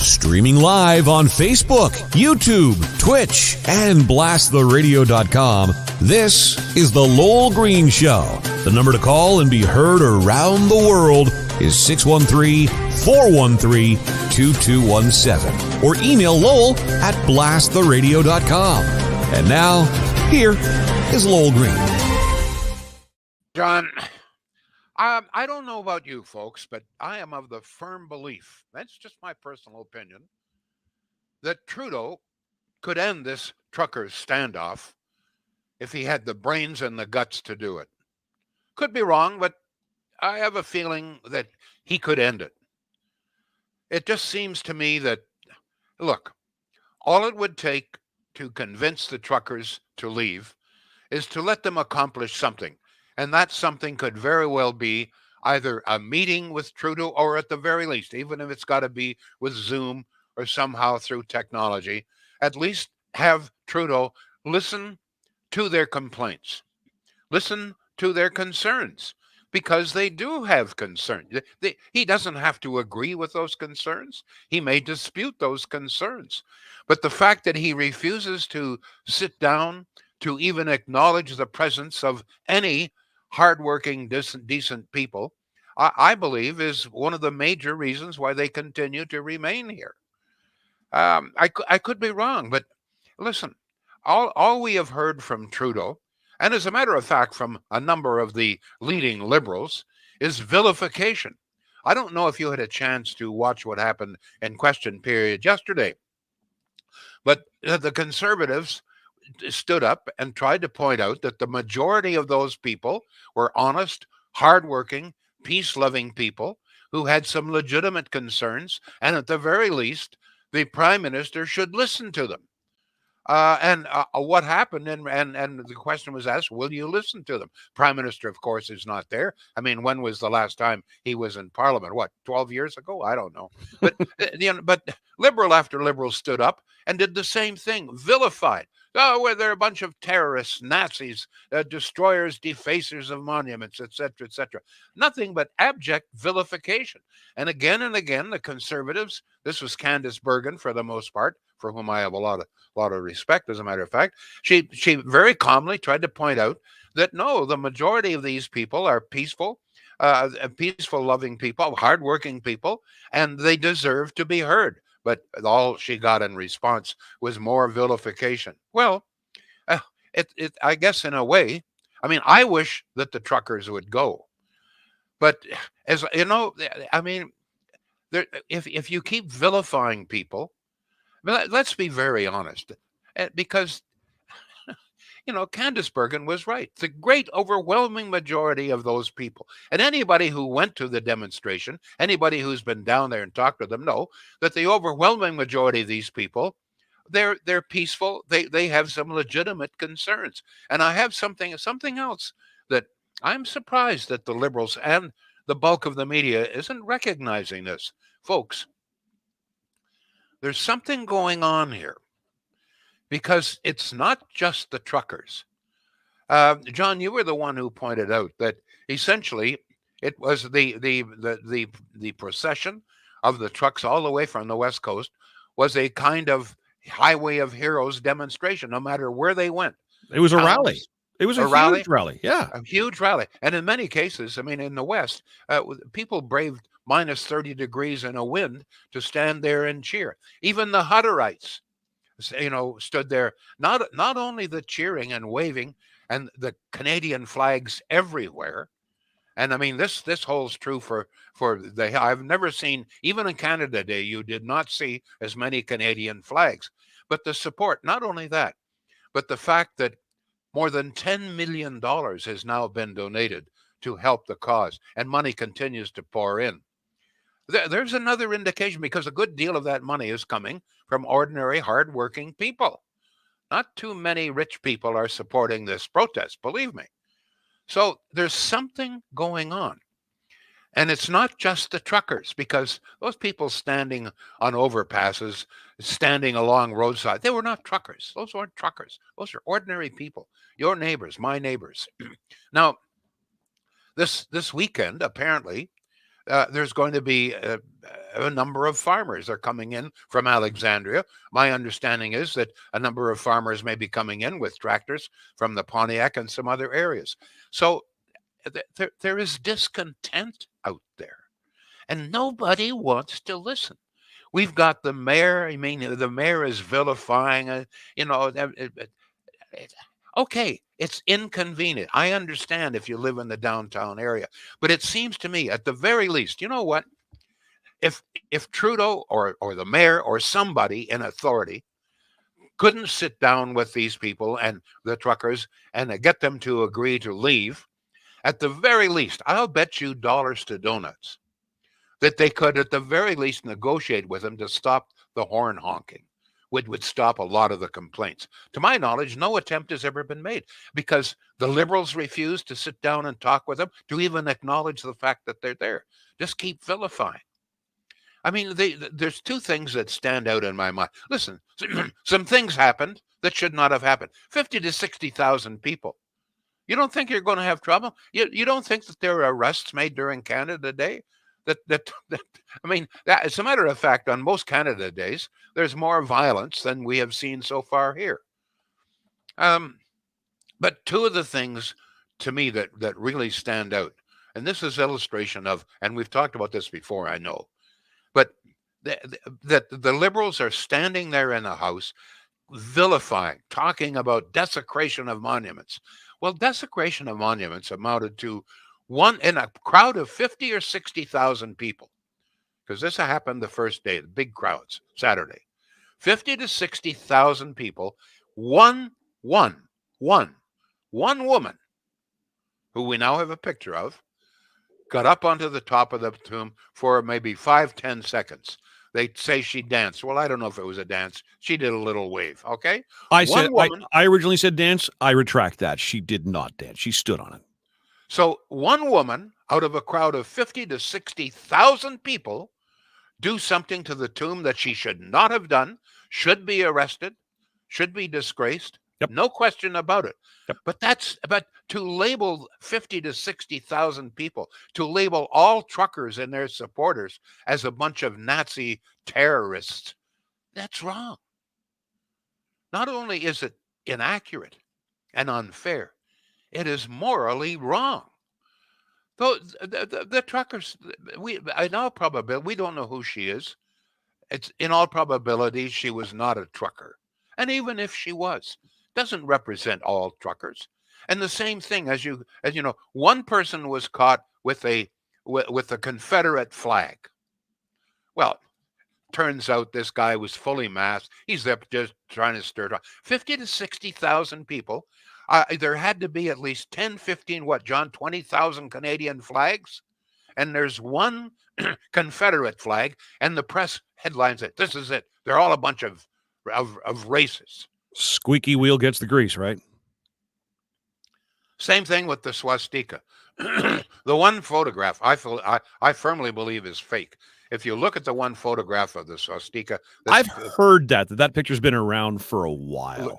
Streaming live on Facebook, YouTube, Twitch, and blasttheradio.com, this is The Lowell Green Show. The number to call and be heard around the world is 613-413-2217. Or email Lowell at blasttheradio.com. And now, here is Lowell Green. John, I don't know about you folks, but I am of the firm belief, that's just my personal opinion, that Trudeau could end this truckers' standoff if he had the brains and the guts to do it. Could be wrong, but I have a feeling that he could end it. It just seems to me that, look, all it would take to convince the truckers to leave is to let them accomplish something. And that something could very well be either a meeting with Trudeau or at the very least, even if it's got to be with Zoom or somehow through technology, at least have Trudeau listen to their complaints, listen to their concerns, because they do have concerns. He doesn't have to agree with those concerns. He may dispute those concerns. But the fact that he refuses to sit down to even acknowledge the presence of any hardworking, decent people, I believe is one of the major reasons why they continue to remain here. I could be wrong, but listen, all we have heard from Trudeau, and as a matter of fact, from a number of the leading liberals, is vilification. I don't know if you had a chance to watch what happened in question period yesterday, but the Conservatives stood up and tried to point out that the majority of those people were honest, hardworking, peace-loving people who had some legitimate concerns, and at the very least, the Prime Minister should listen to them. And what happened, and the question was asked, will you listen to them? Prime Minister, of course, is not there. I mean, when was the last time he was in Parliament? What, 12 years ago? I don't know. But, but Liberal after Liberal stood up and did the same thing, vilified. Oh, well, they're a bunch of terrorists, Nazis, destroyers, defacers of monuments, etc., etc. Nothing but abject vilification. And again, the Conservatives, this was Candice Bergen for the most part, for whom I have a lot of respect, as a matter of fact. She very calmly tried to point out that no, the majority of these people are peaceful, loving people, hardworking people, and they deserve to be heard. But all she got in response was more vilification. Well, I guess in a way, I mean, I wish that the truckers would go. But as you know, I mean, if you keep vilifying people, let's be very honest, because Candice Bergen was right. The great overwhelming majority of those people, and anybody who went to the demonstration, anybody who's been down there and talked to them, know that the overwhelming majority of these people, they're peaceful. They have some legitimate concerns. And I have something else that I'm surprised that the Liberals and the bulk of the media isn't recognizing this. Folks, there's something going on here. Because it's not just the truckers. John, you were the one who pointed out that essentially it was the procession of the trucks all the way from the West Coast was a kind of Highway of Heroes demonstration, no matter where they went. It was a rally. It was a huge rally. Yeah. A huge rally. And in many cases, I mean, in the West, people braved minus 30 degrees in a wind to stand there and cheer. Even the Hutterites, stood there, not only the cheering and waving and the Canadian flags everywhere. And I mean, this holds true for I've never seen, even in Canada Day, you did not see as many Canadian flags. But the support, not only that, but the fact that more than $10 million has now been donated to help the cause, and money continues to pour in. There's another indication, because a good deal of that money is coming from ordinary, hardworking people. Not too many rich people are supporting this protest, believe me. So there's something going on. And it's not just the truckers, because those people standing on overpasses, standing along roadside, they were not truckers. Those weren't truckers. Those are ordinary people, your neighbors, my neighbors. Now, this weekend, apparently, there's going to be a number of farmers are coming in from Alexandria. My understanding is that a number of farmers may be coming in with tractors from the Pontiac and some other areas. So there is discontent out there, and nobody wants to listen. We've got the mayor. I mean, the mayor is vilifying, you know, okay, it's inconvenient. I understand if you live in the downtown area, but it seems to me, at the very least, you know what? If Trudeau or the mayor or somebody in authority couldn't sit down with these people and the truckers and get them to agree to leave, at the very least, I'll bet you dollars to donuts that they could at the very least negotiate with them to stop the horn honking, which would stop a lot of the complaints. To my knowledge, no attempt has ever been made because the Liberals refuse to sit down and talk with them, to even acknowledge the fact that they're there. Just keep vilifying. I mean, there's two things that stand out in my mind. Listen, some things happened that should not have happened. 50 to 60,000 people. You don't think you're going to have trouble? You don't think that there are arrests made during Canada Day? That I mean, that, as a matter of fact, on most Canada Days, there's more violence than we have seen so far here. But two of the things to me that really stand out, and this is illustration of, and we've talked about this before, I know, but that the Liberals are standing there in the House vilifying, talking about desecration of monuments. Well, desecration of monuments amounted to one in a crowd of 50 or 60,000 people, because this happened the first day, the big crowds, Saturday. 50 to 60,000 people, one woman, who we now have a picture of, got up onto the top of the tomb for maybe 5-10 seconds. They say she danced. Well, I don't know if it was a dance. She did a little wave, okay? I originally said dance. I retract that. She did not dance. She stood on it. So one woman out of a crowd of 50 to 60,000 people do something to the tomb that she should not have done, should be arrested, should be disgraced. Yep. No question about it. Yep. But to label 50 to 60,000 people, to label all truckers and their supporters as a bunch of Nazi terrorists, that's wrong. Not only is it inaccurate and unfair, it is morally wrong. The truckers, in all probability, we don't know who she is. It's in all probability she was not a trucker, and even if she was, doesn't represent all truckers. And the same thing as you know, one person was caught with a Confederate flag. Well, turns out this guy was fully masked. He's there just trying to stir it up. 50 to 60,000 people. There had to be at least 10, 15, 20,000 Canadian flags. And there's one Confederate flag, and the press headlines it. This is it. They're all a bunch of racists. Squeaky wheel gets the grease, right? Same thing with the swastika. The one photograph I firmly believe is fake. If you look at the one photograph of the swastika, I've heard that picture's been around for a while.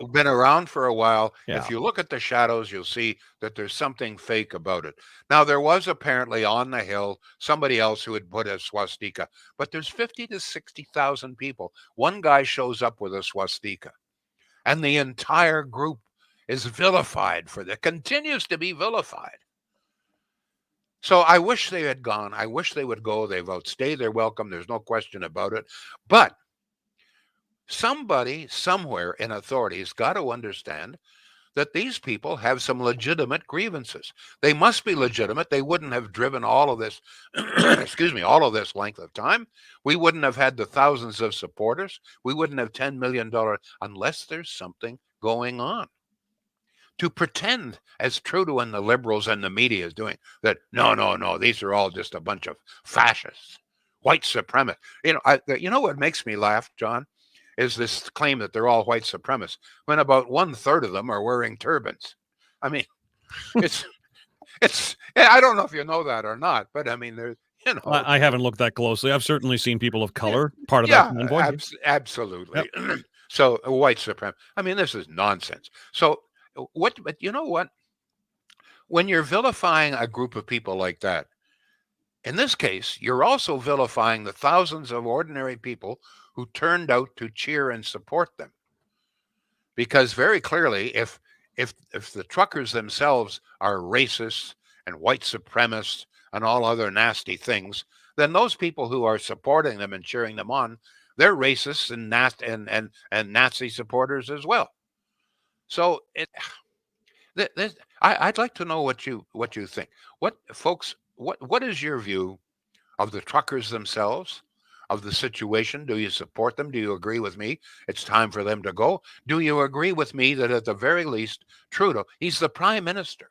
Yeah. If you look at the shadows, you'll see that there's something fake about it. Now, there was apparently on the hill somebody else who had put a swastika, but there's 50 to 60,000 people. One guy shows up with a swastika, and the entire group is vilified for that, continues to be vilified. So I wish they had gone. I wish they would go. They've outstayed their welcome. There's no question about it. But somebody somewhere in authority has got to understand that these people have some legitimate grievances. They must be legitimate. They wouldn't have driven all of this, all of this length of time. We wouldn't have had the thousands of supporters. We wouldn't have $10 million unless there's something going on. To pretend, as Trudeau and the Liberals and the media is doing, that no, these are all just a bunch of fascists, white supremacists. You know what makes me laugh, John, is this claim that they're all white supremacists, when about 1/3 of them are wearing turbans. I mean, it's. I don't know if you know that or not, but I mean, there's. I haven't looked that closely. I've certainly seen people of color part of that convoy. Absolutely. Yep. So white supremacy. I mean, this is nonsense. So. But you know what? When you're vilifying a group of people like that, In this case, you're also vilifying the thousands of ordinary people who turned out to cheer and support them. Because very clearly, if the truckers themselves are racist and white supremacists and all other nasty things, then those people who are supporting them and cheering them on, they're racists and Nazi supporters as well. So I'd like to know what you think. What folks, what is your view of the truckers themselves, of the situation? Do you support them? Do you agree with me? It's time for them to go. Do you agree with me that at the very least, Trudeau, he's the prime minister.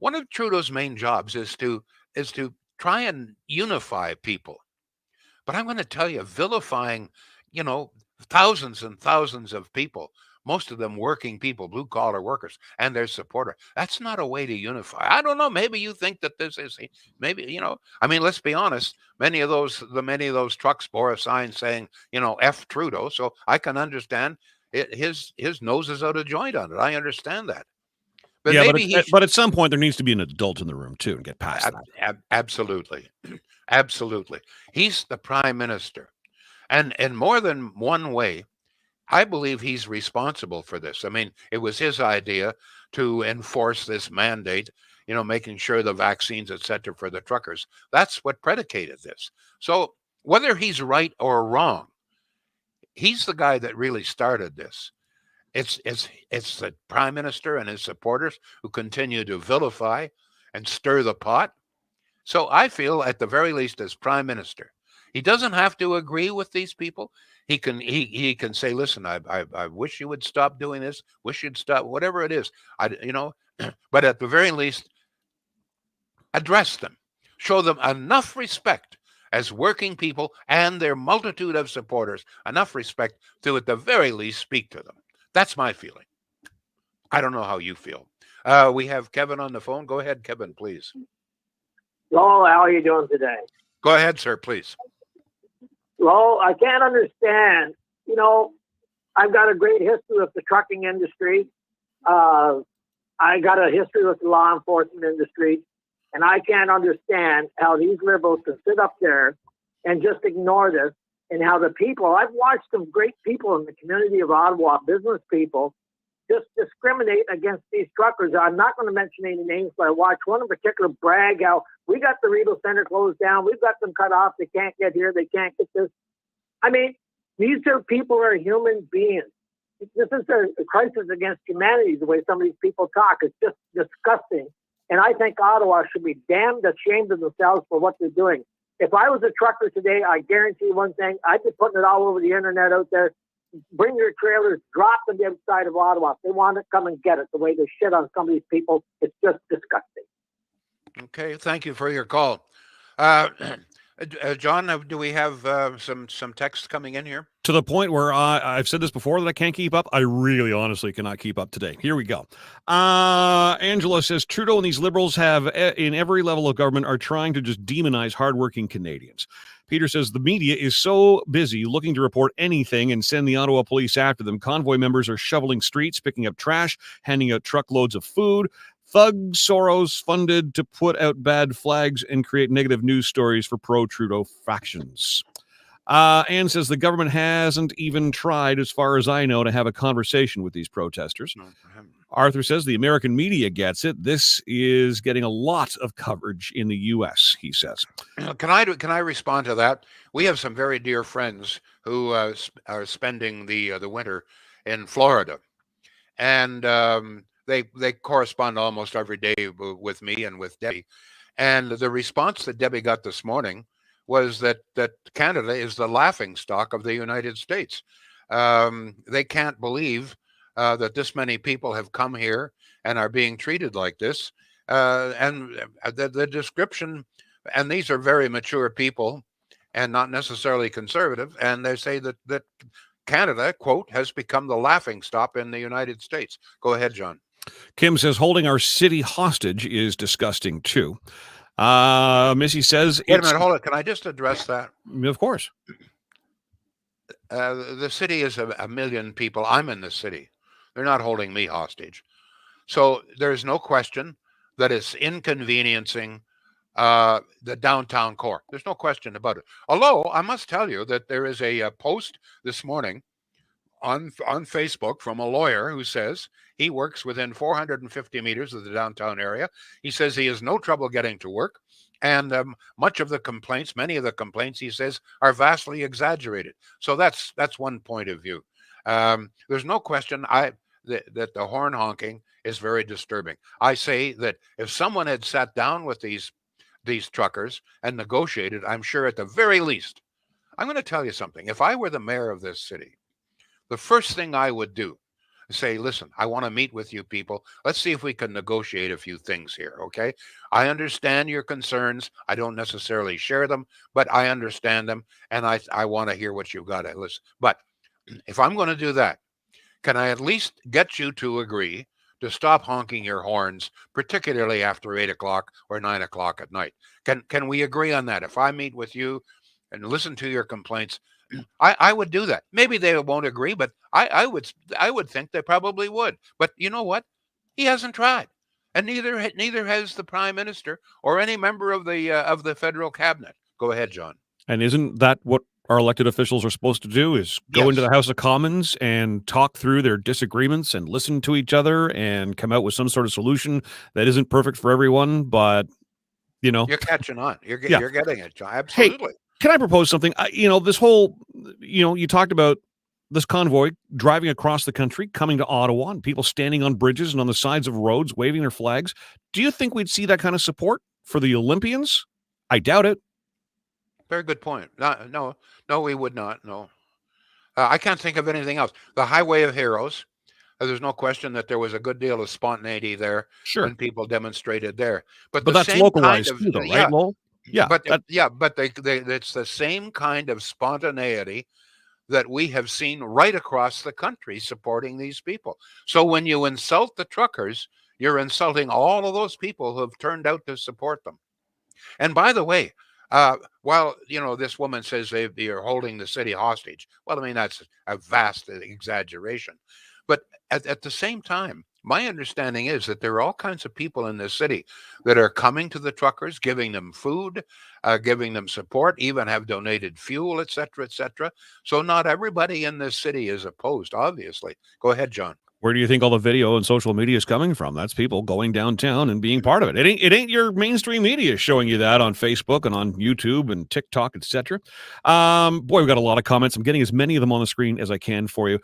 One of Trudeau's main jobs is to try and unify people. But I'm going to tell you, vilifying, you know, thousands and thousands of people, most of them working people, blue collar workers, and their supporter. That's not a way to unify. I don't know. Maybe you think that this is, maybe, you know, I mean, let's be honest. Many of those trucks bore a sign saying, you know, F Trudeau. So I can understand it, his nose is out of joint on it. I understand that. But yeah, but at some point there needs to be an adult in the room too and get past that. Absolutely. Absolutely. He's the prime minister. And in more than one way, I believe he's responsible for this. I mean, it was his idea to enforce this mandate, you know, making sure the vaccines, et cetera, for the truckers. That's what predicated this. So whether he's right or wrong, he's the guy that really started this. It's the prime minister and his supporters who continue to vilify and stir the pot. So I feel, at the very least, as prime minister, he doesn't have to agree with these people. He can say, listen, I wish you would stop doing this. Wish you'd stop whatever it is. But at the very least, address them, show them enough respect as working people and their multitude of supporters, enough respect to at the very least speak to them. That's my feeling. I don't know how you feel. We have Kevin on the phone. Go ahead, Kevin, please. Lowell, how are you doing today? Go ahead, sir, please. Lowell, I can't understand. You know, I've got a great history with the trucking industry. I got a history with the law enforcement industry. And I can't understand how these liberals can sit up there and just ignore this, and how the people, I've watched some great people in the community of Ottawa, business people, just discriminate against these truckers. I'm not going to mention any names, but I watched one in particular brag how we got the Rideau Center closed down. We've got them cut off. They can't get here. They can't get this. I mean, these people are human beings. This is a crisis against humanity, the way some of these people talk. It's just disgusting. And I think Ottawa should be damned ashamed of themselves for what they're doing. If I was a trucker today, I guarantee one thing, I'd be putting it all over the internet out there. Bring your trailers, drop them the outside of Ottawa. If they want it, come and get it. The way they shit on some of these people, it's just disgusting. Okay, thank you for your call. John, do we have some text coming in here? To the point where I've said this before that I can't keep up. I really, honestly cannot keep up today. Here we go. Angela says, Trudeau and these liberals have, in every level of government, are trying to just demonize hardworking Canadians. Peter says, the media is so busy looking to report anything and send the Ottawa police after them. Convoy members are shoveling streets, picking up trash, handing out truckloads of food. Thug Soros funded to put out bad flags and create negative news stories for pro-Trudeau factions. Anne says the government hasn't even tried, as far as I know, to have a conversation with these protesters. No, Arthur says the American media gets it. This is getting a lot of coverage in the U.S., he says. Can I respond to that? We have some very dear friends who are spending the winter in Florida, and they correspond almost every day with me and with Debbie. And the response that Debbie got this morning was that Canada is the laughingstock of the United States. They can't believe that this many people have come here and are being treated like this. And the description, and these are very mature people and not necessarily conservative, and they say that Canada, quote, has become the laughingstock in the United States. Go ahead, John. Kim says holding our city hostage is disgusting too. Missy says, wait a minute, hold it. Can I just address that? Of course. The city is a million people. I'm in the city. They're not holding me hostage. So there's no question that it's inconveniencing the downtown core. There's no question about it. Although I must tell you that there is a post this morning on Facebook from a lawyer who says he works within 450 meters of the downtown area. He says he has no trouble getting to work, and many of the complaints, he says, are vastly exaggerated. So that's one point of view. There's no question that the horn honking is very disturbing. I say that if someone had sat down with these truckers and negotiated, I'm sure at the very least, I'm going to tell you something. If I were the mayor of this city, the first thing I would do is say, listen, I want to meet with you people. Let's see if we can negotiate a few things here, okay? I understand your concerns. I don't necessarily share them, but I understand them, and I want to hear what you've got to listen. But if I'm going to do that, can I at least get you to agree to stop honking your horns, particularly after 8 o'clock or 9 o'clock at night? Can we agree on that? If I meet with you and listen to your complaints, I would do that. Maybe they won't agree, but I would think they probably would. But you know what? He hasn't tried, and neither has the Prime Minister or any member of the federal cabinet. Go ahead, John. And isn't that what our elected officials are supposed to do, is go into the House of Commons and talk through their disagreements and listen to each other and come out with some sort of solution that isn't perfect for everyone, but, you're catching on. You're getting it, John. Absolutely. Hey, can I propose something? This whole, you talked about this convoy driving across the country, coming to Ottawa, and people standing on bridges and on the sides of roads, waving their flags. Do you think we'd see that kind of support for the Olympians? I doubt it. Very good point. No, we would not. No. I can't think of anything else. The Highway of Heroes, there's no question that there was a good deal of spontaneity there when people demonstrated there. But that's localized too, though, right, Lowell? Yeah, but it's the same kind of spontaneity that we have seen right across the country supporting these people. So when you insult the truckers, you're insulting all of those people who have turned out to support them. And by the way, while this woman says they are holding the city hostage, well, I mean, that's a vast exaggeration. But at the same time, my understanding is that there are all kinds of people in this city that are coming to the truckers, giving them food, giving them support, even have donated fuel, et cetera, et cetera. So not everybody in this city is opposed, obviously. Go ahead, John. Where do you think all the video and social media is coming from? That's people going downtown and being part of it. It ain't your mainstream media showing you that on Facebook and on YouTube and TikTok, etc. Boy, we've got a lot of comments. I'm getting as many of them on the screen as I can for you.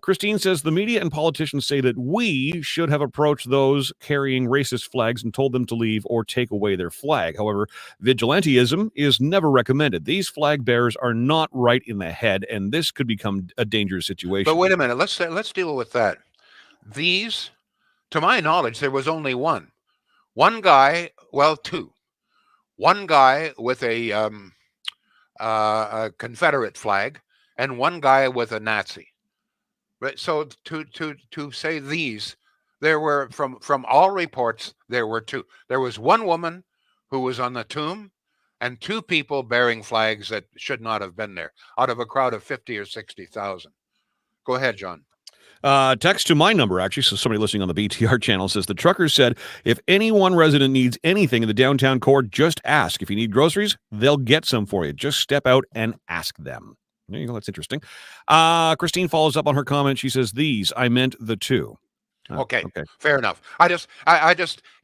Christine says, the media and politicians say that we should have approached those carrying racist flags and told them to leave or take away their flag. However, vigilantism is never recommended. These flag bearers are not right in the head, and this could become a dangerous situation. But wait a minute. Let's deal with that. These, to my knowledge, there was only one. One guy, well, two. One guy with a Confederate flag, and one guy with a Nazi. Right. So to say these, there were from all reports there were two. There was one woman who was on the tomb, and two people bearing flags that should not have been there, out of a crowd of 50 or 60,000. Go ahead, John. Text to my number, actually. So somebody listening on the BTR channel says, the truckers said, if any one resident needs anything in the downtown core, just ask. If you need groceries, they'll get some for you. Just step out and ask them. There you go. That's interesting. Christine follows up on her comment. She says, these, I meant the two. Okay. Fair enough. I just,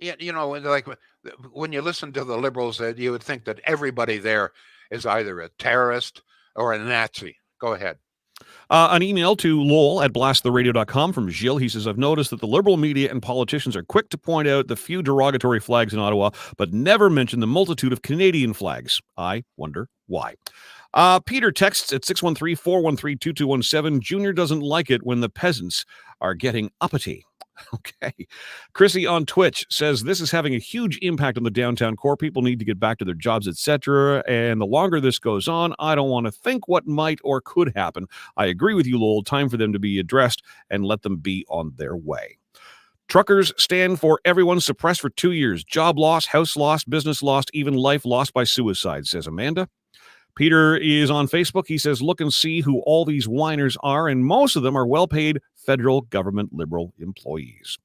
like when you listen to the Liberals, you would think that everybody there is either a terrorist or a Nazi. Go ahead. An email to Lowell at blasttheradio.com from Gilles. He says, I've noticed that the liberal media and politicians are quick to point out the few derogatory flags in Ottawa, but never mention the multitude of Canadian flags. I wonder why. Peter texts at 613-413-2217. Junior doesn't like it when the peasants are getting uppity. Okay. Chrissy on Twitch says, this is having a huge impact on the downtown core. People need to get back to their jobs, etc. And the longer this goes on, I don't want to think what might or could happen. I agree with you, Lowell. Time for them to be addressed and let them be on their way. Truckers stand for everyone suppressed for 2 years. Job loss, house lost, business lost, even life lost by suicide, says Amanda. Peter is on Facebook. He says, look and see who all these whiners are, and most of them are well-paid federal government liberal employees.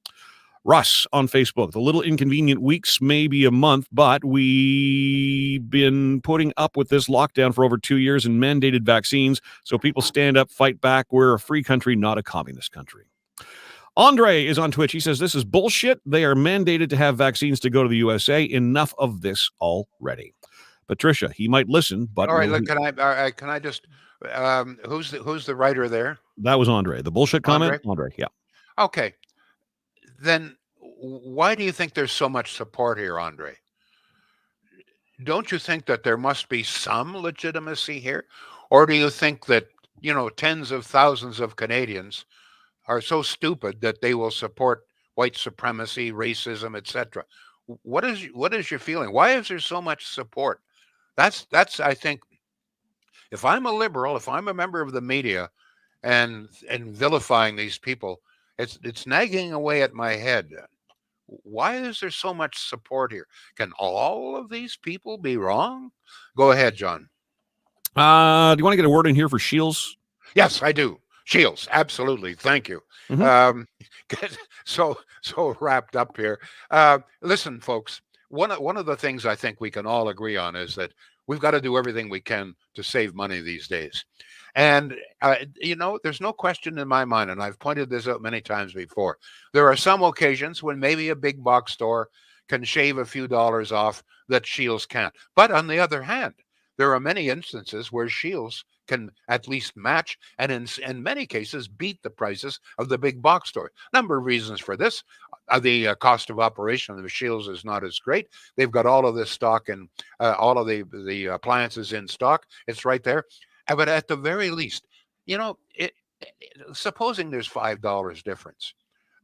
Russ on Facebook, the little inconvenient weeks, maybe a month, but we've been putting up with this lockdown for over 2 years and mandated vaccines. So people stand up, fight back. We're a free country, not a communist country. Andre is on Twitch. He says, this is bullshit. They are mandated to have vaccines to go to the USA. Enough of this already. Patricia, he might listen, but... All right, look, can I just... who's the writer there? That was Andre. The bullshit comment? Andre, yeah. Okay. Then why do you think there's so much support here, Andre? Don't you think that there must be some legitimacy here? Or do you think that, tens of thousands of Canadians are so stupid that they will support white supremacy, racism, etc.? What is your feeling? Why is there so much support? That's I think, if I'm a liberal, if I'm a member of the media and vilifying these people, it's nagging away at my head. Why is there so much support here? Can all of these people be wrong? Go ahead, John. Do you want to get a word in here for Shields? Yes, I do. Shields, absolutely. Thank you. So wrapped up here. Listen, folks, one of the things I think we can all agree on is that we've got to do everything we can to save money these days. And, there's no question in my mind, and I've pointed this out many times before, there are some occasions when maybe a big box store can shave a few dollars off that Shields can't. But on the other hand, there are many instances where Shields can at least match and in many cases beat the prices of the big box store. Number of reasons for this. The cost of operation of the Shields is not as great. They've got all of this stock and all of the appliances in stock. It's right there. But at the very least, supposing there's $5 difference,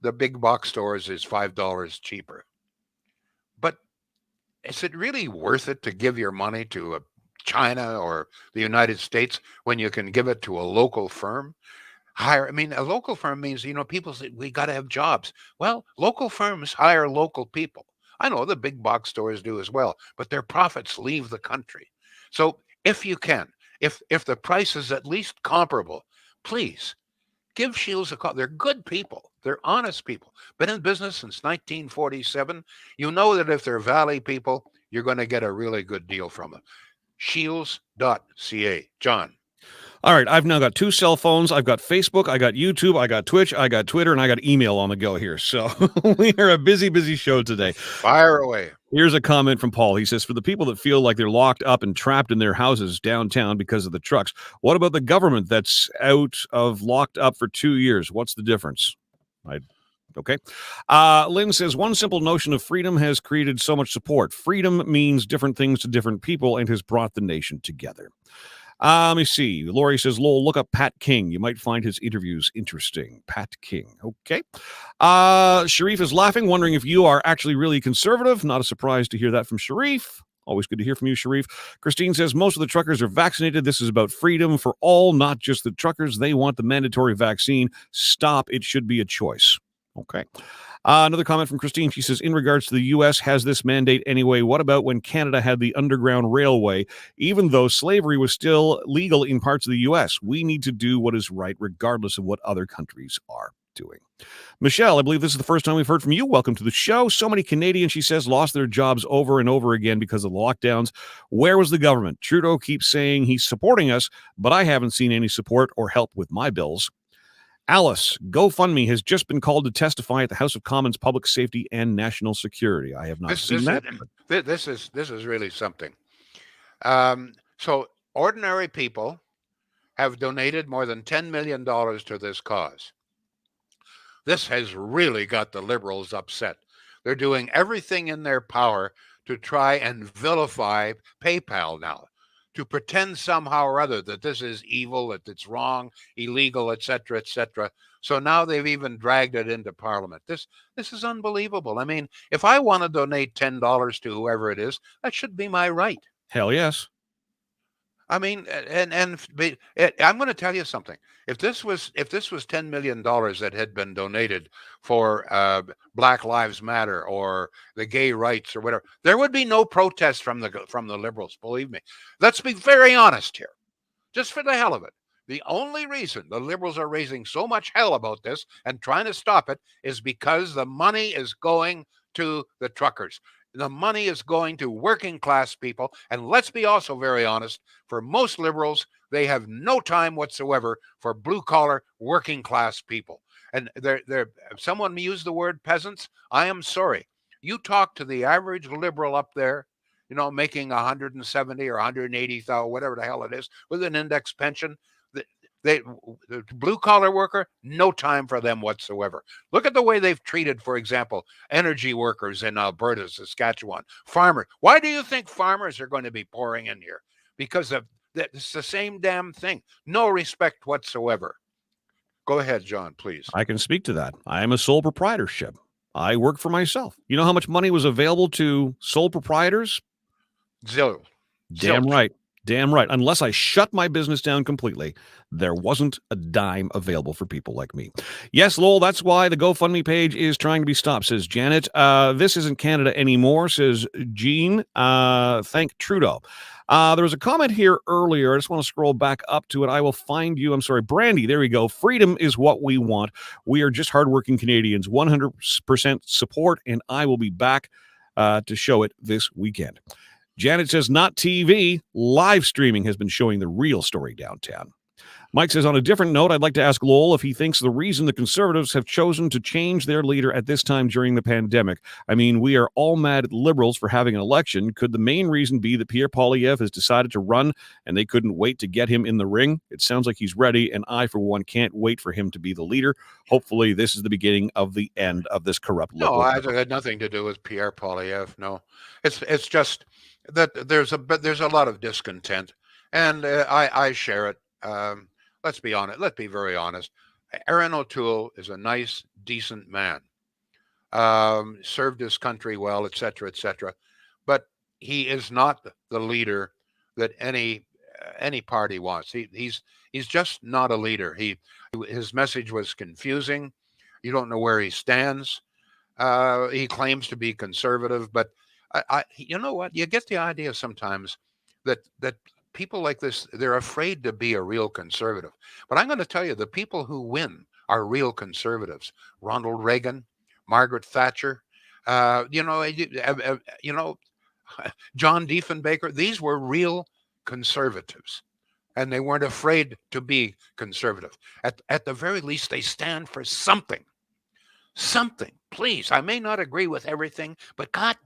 the big box stores is $5 cheaper. But is it really worth it to give your money to China or the United States when you can give it to a local firm? A local firm means, people say, we got to have jobs. Well, local firms hire local people. I know the big box stores do as well, but their profits leave the country. So if you can, if the price is at least comparable, please give Shields a call. They're good people. They're honest people. Been in business since 1947. You know that if they're Valley people, you're going to get a really good deal from them. Shields.ca. John. All right, I've now got 2 cell phones. I've got Facebook, I got YouTube, I got Twitch, I got Twitter, and I got email on the go here. So we are a busy show today. Fire away. Here's a comment from Paul. He says, for the people that feel like they're locked up and trapped in their houses downtown because of the trucks, what about the government that's locked up for 2 years? What's the difference? Okay. Lynn says, one simple notion of freedom has created so much support. Freedom means different things to different people and has brought the nation together. Let me see. Lori says, Lowell, look up Pat King. You might find his interviews interesting. Pat King. Okay. Sharif is laughing, wondering if you are actually really conservative. Not a surprise to hear that from Sharif. Always good to hear from you, Sharif. Christine says, most of the truckers are vaccinated. This is about freedom for all, not just the truckers. They want the mandatory vaccine. Stop. It should be a choice. Okay. Another comment from Christine. She says, in regards to the U.S. has this mandate anyway. What about when Canada had the Underground Railway? Even though slavery was still legal in parts of the U.S., we need to do what is right, regardless of what other countries are doing. Michelle, I believe this is the first time we've heard from you. Welcome to the show. So many Canadians, she says, lost their jobs over and over again because of the lockdowns. Where was the government? Trudeau keeps saying he's supporting us, but I haven't seen any support or help with my bills. Alice, GoFundMe has just been called to testify at the House of Commons Public Safety and National Security. I have not seen that. This is really something. So ordinary people have donated more than $10 million to this cause. This has really got the Liberals upset. They're doing everything in their power to try and vilify PayPal now, to pretend somehow or other that this is evil, that it's wrong, illegal, etc., etc. So now they've even dragged it into Parliament. This is unbelievable. I mean, if I want to donate $10 to whoever it is, that should be my right. Hell yes. I mean, I'm going to tell you something. If this was $10 million that had been donated for Black Lives Matter or the gay rights or whatever, there would be no protest from the Liberals. Believe me. Let's be very honest here, just for the hell of it. The only reason the Liberals are raising so much hell about this and trying to stop it is because the money is going to the truckers. The money is going to working class people. And let's be also very honest, for most Liberals, they have no time whatsoever for blue collar working class people. And someone used the word peasants. I am sorry. You talk to the average Liberal up there, making 170 or 180,000, whatever the hell it is, with an index pension. The blue collar worker, no time for them whatsoever. Look at the way they've treated, for example, energy workers in Alberta, Saskatchewan, farmers. Why do you think farmers are going to be pouring in here? Because it's the same damn thing. No respect whatsoever. Go ahead, John, please. I can speak to that. I am a sole proprietorship. I work for myself. You know how much money was available to sole proprietors? Zilch. Damn right. Damn right. Unless I shut my business down completely, there wasn't a dime available for people like me. Yes, Lowell, that's why the GoFundMe page is trying to be stopped, says Janet. This isn't Canada anymore, says Jean. Thank Trudeau. There was a comment here earlier. I just want to scroll back up to it. I will find you. I'm sorry, Brandy. There we go. Freedom is what we want. We are just hardworking Canadians. 100% support, and I will be back to show it this weekend. Janet says, not TV. Live streaming has been showing the real story downtown. Mike says, on a different note, I'd like to ask Lowell if he thinks the reason the Conservatives have chosen to change their leader at this time during the pandemic. I mean, we are all mad at Liberals for having an election. Could the main reason be that Pierre Poilievre has decided to run and they couldn't wait to get him in the ring? It sounds like he's ready, and I, for one, can't wait for him to be the leader. Hopefully, this is the beginning of the end of this corrupt Liberal. No, it had nothing to do with Pierre Poilievre. No, it's just that there's a lot of discontent, and I share it. Let's be honest. Let's be very honest. Aaron O'Toole is a nice, decent man. Served his country well, etc., etc. But he is not the leader that any party wants. He's just not a leader. His message was confusing. You don't know where he stands. He claims to be conservative, but you know what? You get the idea sometimes that people like this, they're afraid to be a real conservative. But I'm going to tell you, the people who win are real conservatives. Ronald Reagan, Margaret Thatcher, John Diefenbaker. These were real conservatives, and they weren't afraid to be conservative. At the very least, they stand for something. Something, please. I may not agree with everything, but God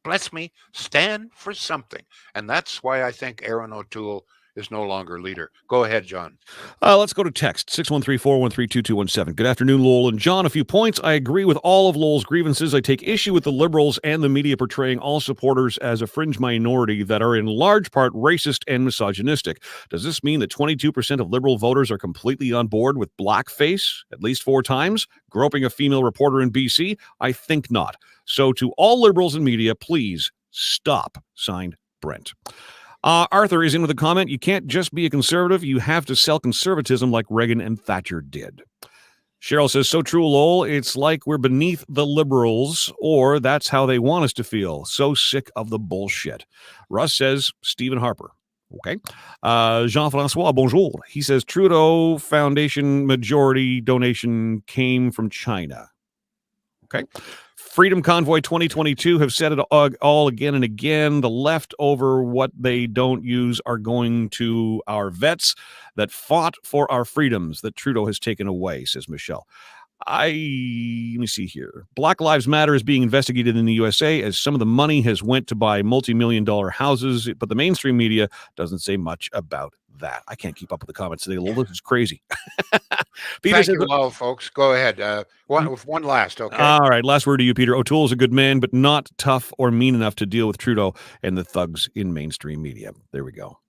bless me, stand for something. And that's why I think Aaron O'Toole is no longer leader. Go ahead, John. Let's go to text, 613-413-2217. Good afternoon, Lowell and John. A few points. I agree with all of Lowell's grievances. I take issue with the Liberals and the media portraying all supporters as a fringe minority that are in large part racist and misogynistic. Does this mean that 22% of Liberal voters are completely on board with blackface at least 4 times? Groping a female reporter in BC? I think not. So to all Liberals and media, please stop. Signed, Brent. Arthur is in with a comment. You can't just be a conservative. You have to sell conservatism like Reagan and Thatcher did. Cheryl says, so true, Lowell. It's like we're beneath the Liberals, or that's how they want us to feel. So sick of the bullshit. Russ says, Stephen Harper. Okay. Jean-Francois, bonjour. He says, Trudeau Foundation majority donation came from China. Okay. Freedom Convoy 2022 have said it all again and again. The leftover what they don't use are going to our vets that fought for our freedoms that Trudeau has taken away, says Michelle. Let me see here. Black Lives Matter is being investigated in the USA as some of the money has went to buy multi-million-dollar houses, but the mainstream media doesn't say much about that. I can't keep up with the comments today. This is crazy. Peter, thank you, well, folks. Go ahead. One last, okay? All right, last word to you, Peter. O'Toole is a good man, but not tough or mean enough to deal with Trudeau and the thugs in mainstream media. There we go.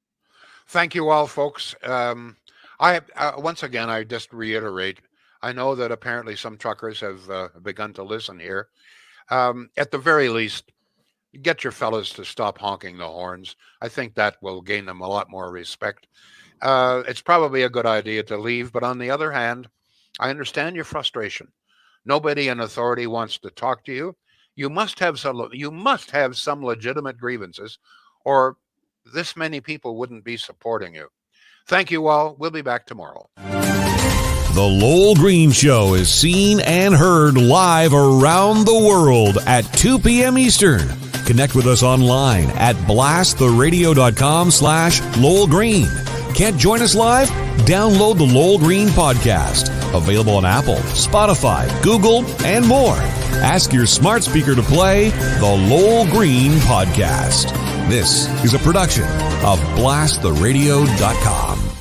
Thank you all, folks. Once again, I just reiterate, I know that apparently some truckers have begun to listen here. At the very least, get your fellas to stop honking the horns. I think that will gain them a lot more respect. It's probably a good idea to leave, but on the other hand, I understand your frustration. Nobody in authority wants to talk to you. You must have some legitimate grievances, or this many people wouldn't be supporting you. Thank you all. We'll be back tomorrow. The Lowell Green Show is seen and heard live around the world at 2 p.m. Eastern. Connect with us online at blasttheradio.com/Lowell Green. Can't join us live? Download the Lowell Green Podcast. Available on Apple, Spotify, Google, and more. Ask your smart speaker to play the Lowell Green Podcast. This is a production of blasttheradio.com.